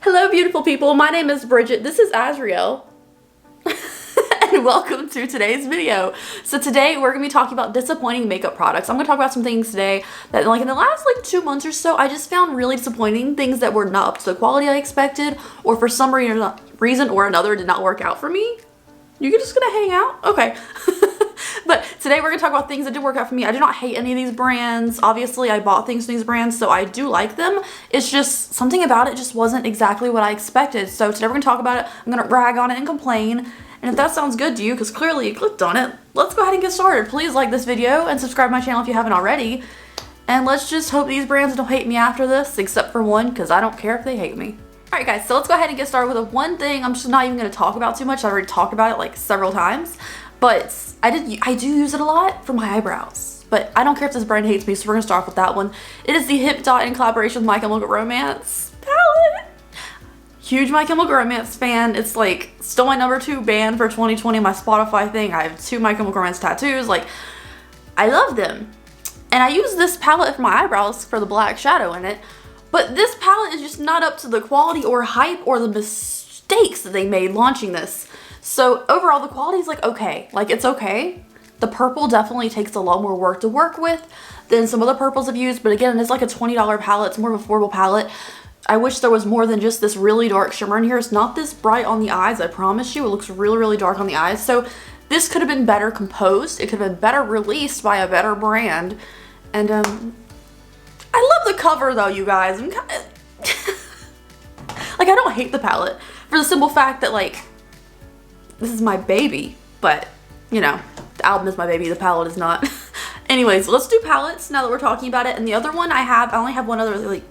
Hello beautiful people, my name is Bridget, this is Azriel, and welcome to today's video. So today we're going to be talking about disappointing makeup products. I'm going to talk about some things today that in the last 2 months or so, I just found really disappointing, things that were not up to the quality I expected, or for some reason or another did not work out for me. You're just going to hang out? Okay. But today we're going to talk about things that did work out for me. I do not hate any of these brands. Obviously, I bought things from these brands, so I do like them. It's just something about it just wasn't exactly what I expected. So today we're going to talk about it. I'm going to rag on it and complain. And if that sounds good to you, because clearly you clicked on it, let's go ahead and get started. Please like this video and subscribe to my channel if you haven't already. And let's just hope these brands don't hate me after this, except for one, because I don't care if they hate me. Alright guys, so let's go ahead and get started with one thing I'm just not even going to talk about too much. I already talked about it several times. But I do use it a lot for my eyebrows. But I don't care if this brand hates me, so we're going to start off with that one. It is the HipDot in collaboration with My Chemical Romance palette. Huge My Chemical Romance fan. It's still my #2 band for 2020, my Spotify thing. I have 2 My Chemical Romance tattoos. I love them. And I use this palette for my eyebrows for the black shadow in it. But this palette is just not up to the quality or hype or the mistakes that they made launching this. So overall, the quality is okay. It's okay. The purple definitely takes a lot more work to work with than some other purples I've used. But again, it's a $20 palette. It's more of a affordable palette. I wish there was more than just this really dark shimmer in here. It's not this bright on the eyes, I promise you. It looks really, really dark on the eyes. So this could have been better composed. It could have been better released by a better brand. And I love the cover though, you guys. I'm kinda I don't hate the palette for the simple fact that this is my baby, but you know, the album is my baby, the palette is not. Anyways, let's do palettes now that we're talking about it. And the other one I only have one other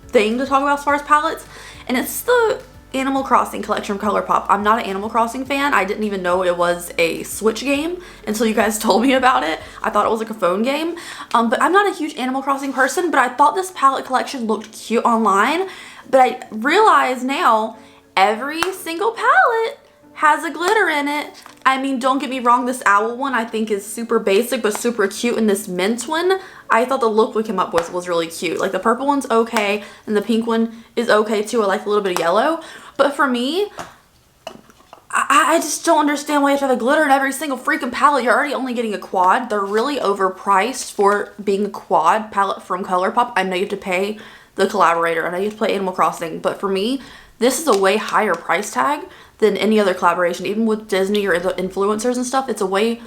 thing to talk about as far as palettes, and it's the Animal Crossing collection from Colourpop. I'm not an Animal Crossing fan. I didn't even know it was a Switch game until you guys told me about it. I thought it was a phone game. But I'm not a huge Animal Crossing person, but I thought this palette collection looked cute online. But I realize now every single palette has a glitter in it. I mean, don't get me wrong, this owl one I think is super basic but super cute, and this mint one, I thought the look we came up with was really cute. The purple one's okay, and the pink one is okay too. I like a little bit of yellow. But for me, I just don't understand why you have to have a glitter in every single freaking palette. You're already only getting a quad. They're really overpriced for being a quad palette from Colourpop. I know you have to pay the collaborator, I know you have to play Animal Crossing, but for me, this is a way higher price tag than any other collaboration. Even with Disney or the influencers and stuff, it's a way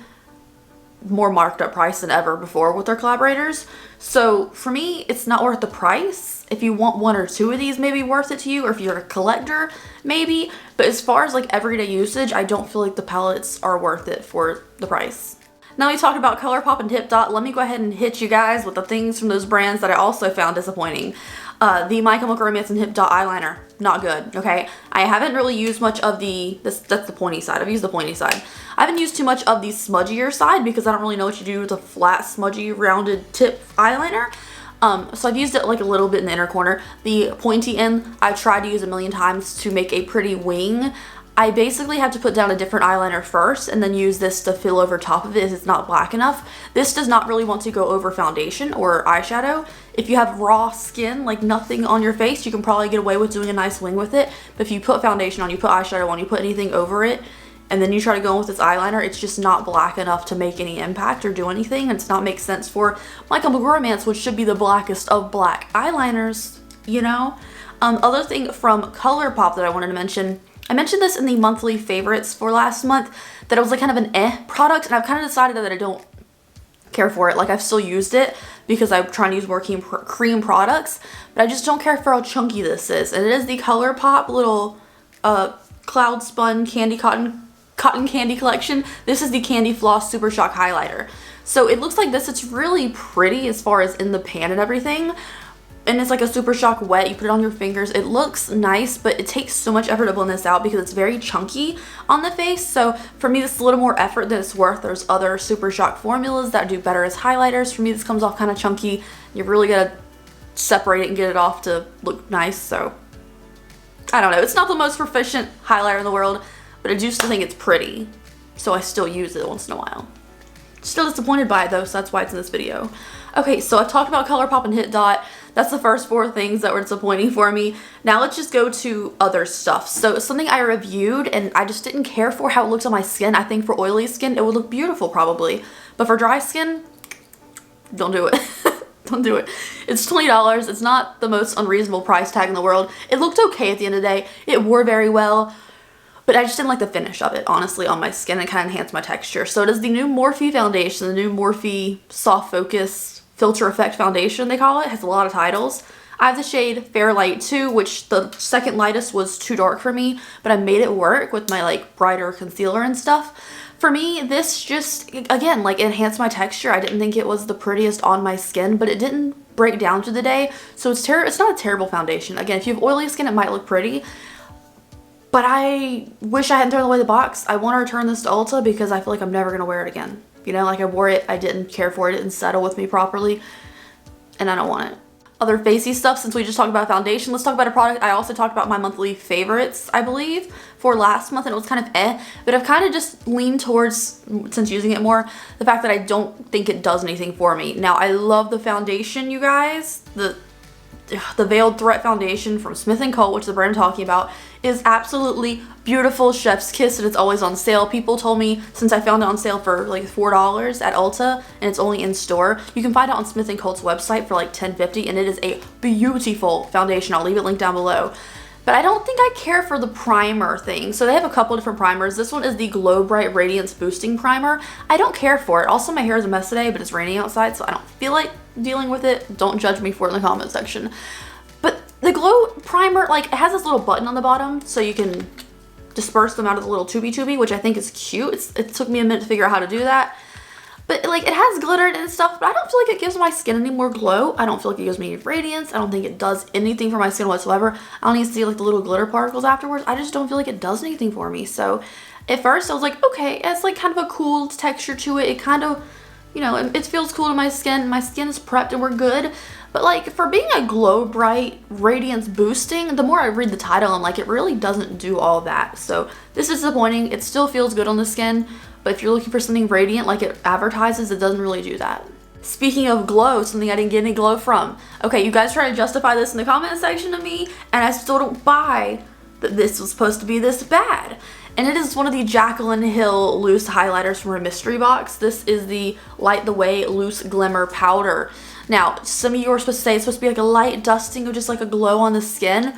more marked up price than ever before with their collaborators. So for me, it's not worth the price. If you want 1 or 2 of these, maybe worth it to you, or if you're a collector, maybe. But as far as everyday usage, I don't feel like the palettes are worth it for the price. Now we talked about Colourpop and HipDot. Let me go ahead and hit you guys with the things from those brands that I also found disappointing. The My Chemical Romance and HipDot eyeliner, not good, okay? I haven't really used much of that's the pointy side. I've used the pointy side. I haven't used too much of the smudgier side because I don't really know what you do with a flat, smudgy, rounded tip eyeliner. So I've used it a little bit in the inner corner. The pointy end, I've tried to use a million times to make a pretty wing. I basically have to put down a different eyeliner first and then use this to fill over top of it if it's not black enough. This does not really want to go over foundation or eyeshadow. If you have raw skin, nothing on your face, you can probably get away with doing a nice wing with it. But if you put foundation on, you put eyeshadow on, you put anything over it, and then you try to go in with this eyeliner, it's just not black enough to make any impact or do anything. And it's not make sense for My Chemical Romance, which should be the blackest of black eyeliners, you know? Other thing from Colourpop that I wanted to mention, I mentioned this in the monthly favorites for last month, that it was kind of an product, and I've kind of decided that I don't care for it. I've still used it because I'm trying to use more cream products, but I just don't care for how chunky this is. And it is the Colourpop little cloud spun cotton candy collection. This is the Candy Floss Super Shock highlighter. So it looks like this. It's really pretty as far as in the pan and everything. And it's a Super Shock wet. You put it on your fingers. It looks nice, but it takes so much effort to blend this out because it's very chunky on the face. So for me, this is a little more effort than it's worth. There's other Super Shock formulas that do better as highlighters. For me, this comes off kind of chunky. You really gotta separate it and get it off to look nice. So I don't know. It's not the most proficient highlighter in the world, but I do still think it's pretty. So I still use it once in a while. Still disappointed by it though, so that's why it's in this video. Okay, so I've talked about Colourpop and HipDot. That's the first 4 things that were disappointing for me. Now let's just go to other stuff. So something I reviewed and I just didn't care for how it looked on my skin. I think for oily skin, it would look beautiful probably. But for dry skin, don't do it. Don't do it. It's $20. It's not the most unreasonable price tag in the world. It looked okay at the end of the day. It wore very well. But I just didn't like the finish of it, honestly, on my skin. It kind of enhanced my texture. So it is the new Morphe foundation, the new Morphe Soft Focus Filter Effect Foundation, they call it. It has a lot of titles. I have the shade Fair Light 2, which the second lightest was too dark for me, but I made it work with my like brighter concealer and stuff. For me, this just, again, like enhanced my texture. I didn't think it was the prettiest on my skin, but it didn't break down through the day. So it's not a terrible foundation. Again, if you have oily skin, it might look pretty. But I wish I hadn't thrown away the box. I want to return this to Ulta because I feel like I'm never going to wear it again. You know, like I wore it, I didn't care for it, it didn't settle with me properly, and I don't want it. Other facey stuff, since we just talked about foundation, let's talk about a product. I also talked about my monthly favorites, I believe, for last month, and it was kind of but I've kind of just leaned towards, since using it more, the fact that I don't think it does anything for me. Now, I love the foundation, you guys. The Veiled Threat Foundation from Smith & Co., which is the brand I'm talking about, is absolutely beautiful. Chef's kiss, and it's always on sale. People told me since I found it on sale for like $4 at Ulta, and it's only in store. You can find it on Smith & Co.'s website for like $10.50, and it is a beautiful foundation. I'll leave it linked down below. But I don't think I care for the primer thing. So they have a couple different primers. This one is the Glow Bright Radiance Boosting Primer. I don't care for it. Also, my hair is a mess today, but it's raining outside, so I don't feel like dealing with it. Don't judge me for it in the comment section. But the Glow Primer, like, it has this little button on the bottom, so you can disperse them out of the little tubey, which I think is cute. It took me a minute to figure out how to do that. But like, it has glitter and stuff, but I don't feel like it gives my skin any more glow. I don't feel like it gives me any radiance. I don't think it does anything for my skin whatsoever. I don't even see like the little glitter particles afterwards. I just don't feel like it does anything for me. So at first I was like, okay, it's like kind of a cool texture to it. It kind of, you know, it feels cool to my skin. My skin is prepped and we're good. But like, for being a Glow Bright Radiance Boosting, the more I read the title, I'm like, it really doesn't do all that. So this is disappointing. It still feels good on the skin, but if you're looking for something radiant like it advertises, it doesn't really do that. Speaking of glow, something I didn't get any glow from. Okay, you guys try to justify this in the comment section to me, and I still don't buy that this was supposed to be this bad. And it is one of the Jaclyn Hill loose highlighters from her mystery box. This is the Light the Way Loose Glimmer Powder. Now, some of you are supposed to say it's supposed to be like a light dusting or just like a glow on the skin.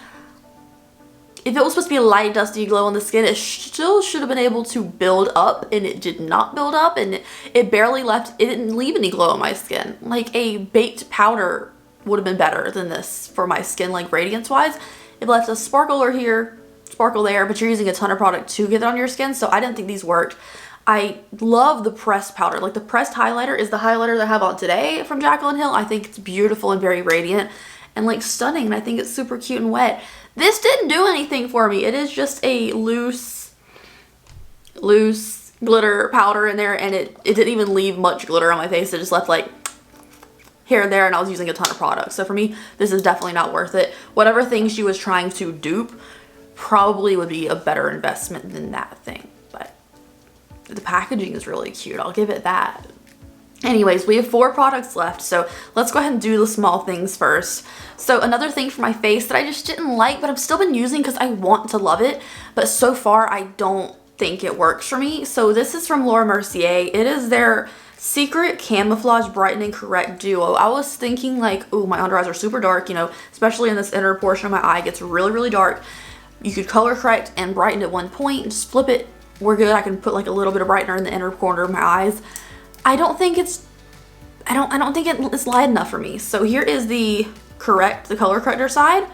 If it was supposed to be a light dusty glow on the skin, it still should have been able to build up, and it did not build up, and it barely left, it didn't leave any glow on my skin. Like a baked powder would have been better than this for my skin, like radiance wise. It left a sparkler here, sparkle there, but you're using a ton of product to get it on your skin, so I didn't think these worked. I love the pressed powder. Like the pressed highlighter is the highlighter that I have on today from Jaclyn Hill. I think it's beautiful and very radiant and like stunning, and I think it's super cute and wet. This didn't do anything for me. It is just a loose glitter powder in there, and it didn't even leave much glitter on my face. It just left like here and there, and I was using a ton of product. So for me, this is definitely not worth it. Whatever thing she was trying to dupe probably would be a better investment than that thing. But the packaging is really cute. I'll give it that. Anyways, we have 4 products left, so let's go ahead and do the small things first. So another thing for my face that I just didn't like, but I've still been using because I want to love it, but so far I don't think it works for me. So this is from Laura Mercier. It is their Secret Camouflage Brightening Correct Duo. I was thinking like, ooh, my under eyes are super dark, you know, especially in this inner portion of my eye, it gets really, really dark. You could color correct and brighten at one point, and just flip it. We're good. I can put like a little bit of brightener in the inner corner of my eyes. I don't think it's light enough for me. So here is the color corrector side,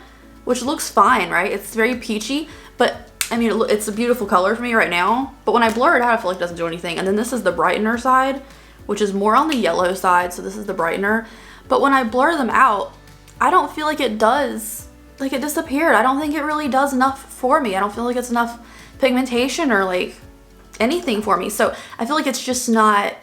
which looks fine, right? It's very peachy, but I mean, it's a beautiful color for me right now. But when I blur it out, I feel like it doesn't do anything. And then this is the brightener side, which is more on the yellow side. So this is the brightener. But when I blur them out, I don't feel like it does, like it disappeared. I don't think it really does enough for me. I don't feel like it's enough pigmentation or like anything for me. So I feel like it's just not,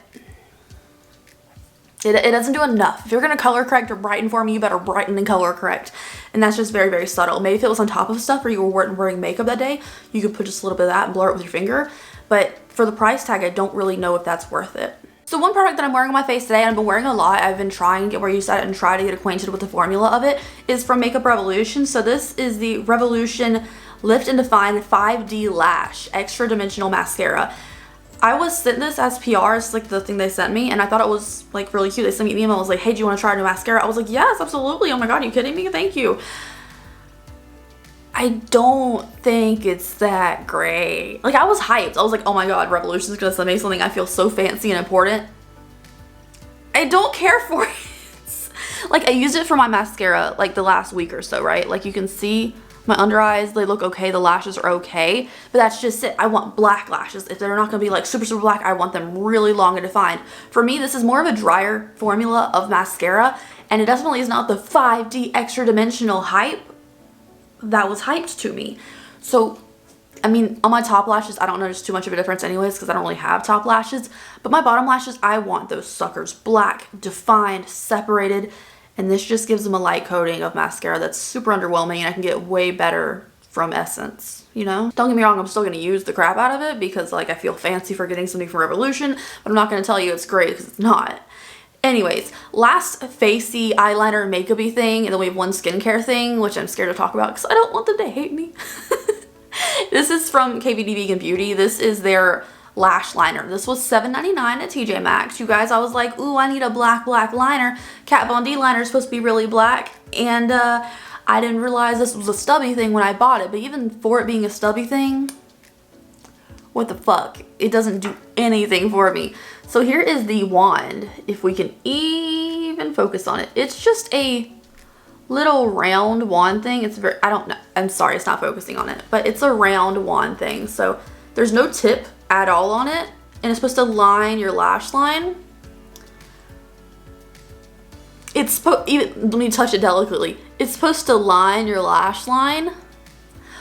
it doesn't do enough. If you're going to color correct or brighten for me, you better brighten and color correct. And that's just very, very subtle. Maybe if it was on top of stuff or you were wearing makeup that day, you could put just a little bit of that and blur it with your finger. But for the price tag, I don't really know if that's worth it. So one product that I'm wearing on my face today, and I've been wearing a lot, I've been trying to get where you said and try to get acquainted with the formula of it, is from Makeup Revolution. So this is the Revolution Lift and Define 5D Lash Extra Dimensional Mascara. I was sent this as PR, it's like the thing they sent me, and I thought it was like really cute. They sent me an email, I was like, hey, do you want to try a new mascara? I was like, yes, absolutely. Oh my god, are you kidding me? Thank you. I don't think it's that great. Like, I was hyped. I was like, oh my god, Revolution is gonna send me something I feel so fancy and important. I don't care for it. Like, I used it for my mascara like the last week or so, right? Like, you can see my under eyes, they look okay, the lashes are okay, but that's just it. I want black lashes. If they're not gonna be like super, super black, I want them really long and defined. For me, this is more of a drier formula of mascara, and it definitely is not the 5D extra dimensional hype that was hyped to me. So, I mean, on my top lashes, I don't notice too much of a difference anyways because I don't really have top lashes, but my bottom lashes, I want those suckers black, defined, separated, and this just gives them a light coating of mascara that's super underwhelming, and I can get way better from Essence, you know? Don't get me wrong, I'm still gonna use the crap out of it because like I feel fancy for getting something from Revolution, but I'm not gonna tell you it's great because it's not. Anyways, last facey eyeliner makeup-y thing, and then we have one skincare thing, which I'm scared to talk about because I don't want them to hate me. This is from KVD Vegan Beauty. This is their lash liner. This was $7.99 at TJ Maxx. You guys, I was like, ooh, I need a black liner. Kat Von D liner is supposed to be really black, and I didn't realize this was a stubby thing when I bought it, but even for it being a stubby thing, what the fuck? It doesn't do anything for me. So here is the wand, if we can even focus on it. It's just a little round wand thing. It's very, I don't know, I'm sorry, it's not focusing on it, but it's a round wand thing. So there's no tip at all on it, and it's supposed to line your lash line. It's supposed, even, let me touch it delicately. It's supposed to line your lash line.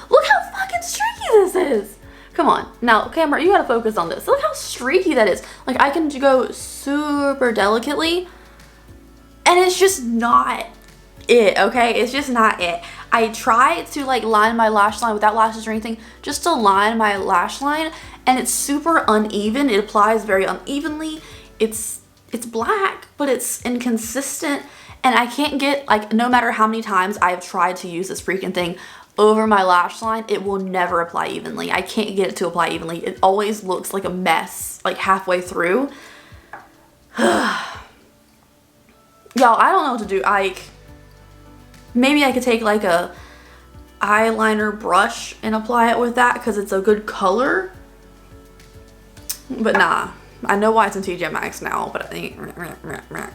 Look how fucking streaky this is. Come on, now camera, you gotta focus on this. Look how streaky that is. Like, I can go super delicately, and it's just not it, okay? It's just not it. I try to like line my lash line without lashes or anything, just to line my lash line, and it's super uneven. It applies very unevenly. It's black, but it's inconsistent, and I can't get, like, no matter how many times I've tried to use this freaking thing over my lash line, it will never apply evenly. I can't get it to apply evenly. It always looks like a mess, like halfway through. Y'all, I don't know what to do. Maybe I could take like a eyeliner brush and apply it with that because it's a good color. But nah, I know why it's in TJ Maxx now, but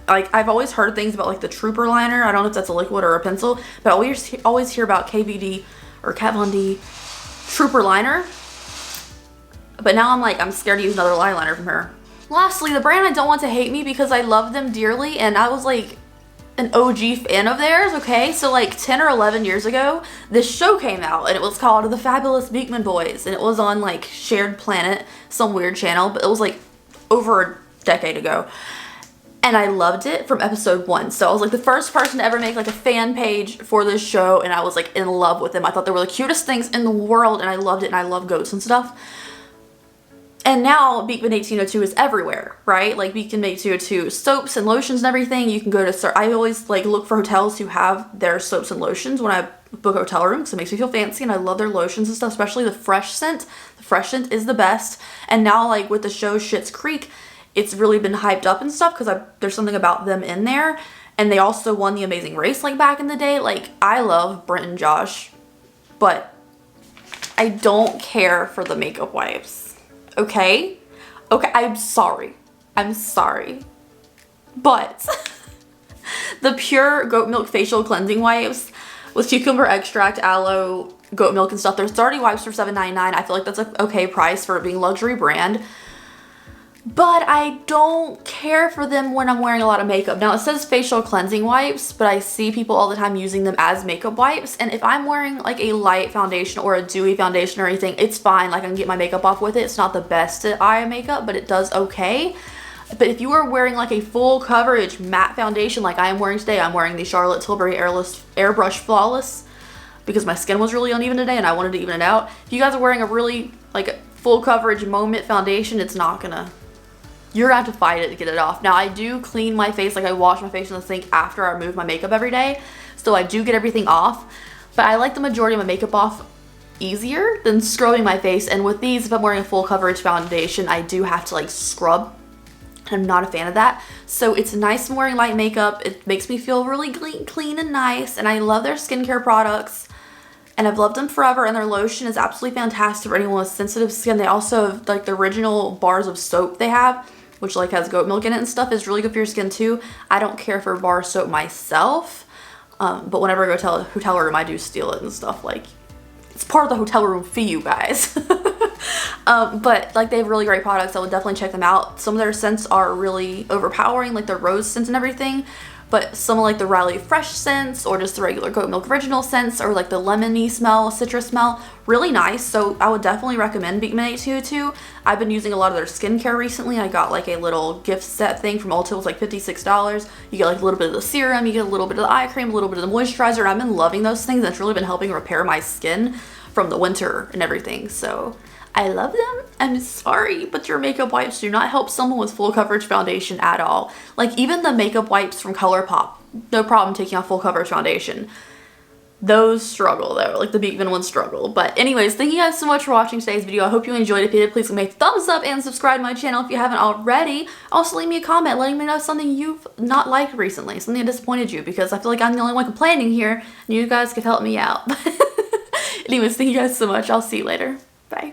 like, I've always heard things about like the Trooper liner. I don't know if that's a liquid or a pencil, but I always hear about KVD or Kat Von D Trooper liner. But now I'm like, I'm scared to use another eyeliner from her. Lastly, the brand I don't want to hate me because I love them dearly, and I was like an OG fan of theirs, okay? So like 10 or 11 years ago, this show came out, and it was called The Fabulous Beekman Boys, and it was on like Shared Planet, some weird channel, but it was like over a decade ago, and I loved it from episode 1. So I was like the first person to ever make like a fan page for this show, and I was like in love with them. I thought they were the cutest things in the world, and I loved it, and I love goats and stuff. And now Beekman 1802 is everywhere, right? Like Beekman 1802 soaps and lotions and everything. You can go to, I always like look for hotels who have their soaps and lotions when I book a hotel room because it makes me feel fancy, and I love their lotions and stuff, especially the Fresh scent. The Fresh scent is the best. And now like with the show Schitt's Creek, it's really been hyped up and stuff because there's something about them in there. And they also won the Amazing Race like back in the day. Like, I love Brent and Josh, but I don't care for the makeup wipes. Okay, I'm sorry, but the pure goat milk facial cleansing wipes with cucumber extract, aloe, goat milk and stuff, there's 30 wipes for $7.99. I feel like that's an okay price for it being a luxury brand, but I don't care for them when I'm wearing a lot of makeup. Now it says facial cleansing wipes, but I see people all the time using them as makeup wipes, and if I'm wearing like a light foundation or a dewy foundation or anything, it's fine. Like, I can get my makeup off with it. It's not the best eye makeup, but it does okay. But if you are wearing like a full coverage matte foundation like I am wearing today, I'm wearing the Charlotte Tilbury Airbrush Flawless because my skin was really uneven today and I wanted to even it out. If you guys are wearing a really like full coverage Moment foundation, it's not gonna you're gonna have to fight it to get it off. Now I do clean my face, like I wash my face in the sink after I remove my makeup every day, so I do get everything off, but I like the majority of my makeup off easier than scrubbing my face. And with these, if I'm wearing a full coverage foundation, I do have to like scrub. I'm not a fan of that. So it's nice when wearing light makeup. It makes me feel really clean and nice, and I love their skincare products. And I've loved them forever, and their lotion is absolutely fantastic for anyone with sensitive skin. They also have like the original bars of soap they have, which like has goat milk in it and stuff, is really good for your skin too. I don't care for bar soap myself, but whenever I go to a hotel room, I do steal it and stuff. Like, it's part of the hotel room fee, you guys. But like, they have really great products. I would definitely check them out. Some of their scents are really overpowering, like their rose scents and everything. But some of like the Riley Fresh scents, or just the regular goat milk original scents, or like the lemony smell, citrus smell, really nice. So I would definitely recommend Beekman 822. I've been using a lot of their skincare recently. I got like a little gift set thing from Ulta. It was like $56. You get like a little bit of the serum, you get a little bit of the eye cream, a little bit of the moisturizer, and I've been loving those things. It's really been helping repair my skin from the winter and everything. So I love them. I'm sorry, but your makeup wipes do not help someone with full coverage foundation at all. Like, even the makeup wipes from Colourpop, no problem taking off full coverage foundation. Those struggle though, like the Beekman ones struggle. But anyways, thank you guys so much for watching today's video. I hope you enjoyed it. If you did, please give me a thumbs up and subscribe to my channel if you haven't already. Also, leave me a comment letting me know something you've not liked recently, something that disappointed you, because I feel like I'm the only one complaining here, and you guys could help me out. Anyways, thank you guys so much. I'll see you later. Bye.